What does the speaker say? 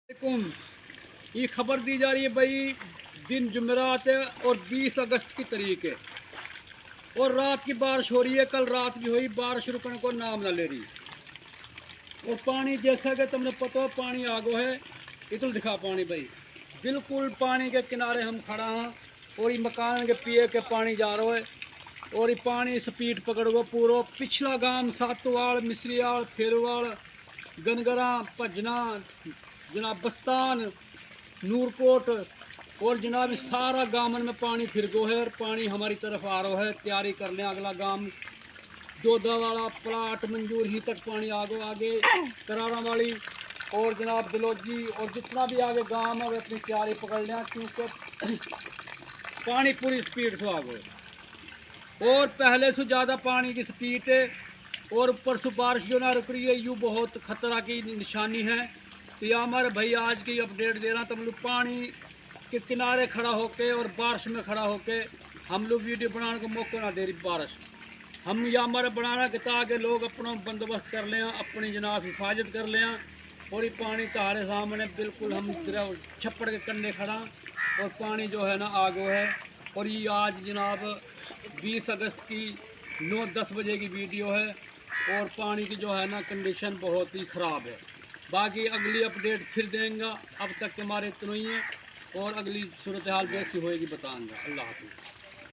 ये खबर दी जा रही है भाई, दिन जुमेरात है और 20 अगस्त की तारीख है और रात की बारिश हो रही है। कल रात भी हुई, बारिश रुकने को नाम ना ले रही। और पानी जैसा कि तुमने पता हो, पानी आगो है। इधर दिखा पानी भाई, बिल्कुल पानी के किनारे हम खड़ा हैं और ये मकान के पिए के पानी जा रहा है। और ये पानी स्पीड पकड़ गो पूरा पिछला गांव सातवाड़, मिसरीवाड़, फेरवाड़, गनगरा, भजना, जनाब बस्तान, नूरकोट और जनाब सारा गामन में पानी फिर गो है। और पानी हमारी तरफ आ रहा है। तैयारी कर लें, अगला गांव दोदा वाला प्लाट मंजूर ही तक पानी आगो, आगे करारा वाली और जनाब दलोजी और जितना भी आगे गांव है वे अपनी तैयारी पकड़ लें, क्योंकि पानी पूरी स्पीड से आगो और पहले से ज़्यादा पानी की स्पीड है। और ऊपर से बारिश जो ना रुक रही है, यूँ बहुत खतरा की निशानी है। तो यह हमारे भाई आज की अपडेट दे रहा था। हम लोग पानी के किनारे खड़ा होके और बारिश में खड़ा होके हम लोग वीडियो बनाने को मौका ना दे रही बारिश। हम यह हमारे बनाना कि ताकि लोग अपना बंदोबस्त कर लें, अपनी जनाब हिफाजत कर लें। और ये पानी तुम्हारे सामने बिल्कुल हम छप्पड़ के कंढे खड़ा और पानी जो है ना आगो है। और ये आज जनाब 20 अगस्त की 9-10 बजे की वीडियो है और पानी की जो है ना कंडीशन बहुत ही ख़राब है। बाकी अगली अपडेट फिर देंगे। अब तक के हमारे इतना ही है और अगली सूरत हाल जैसी होएगी बताऊँगा। अल्लाह हाफ़िज़।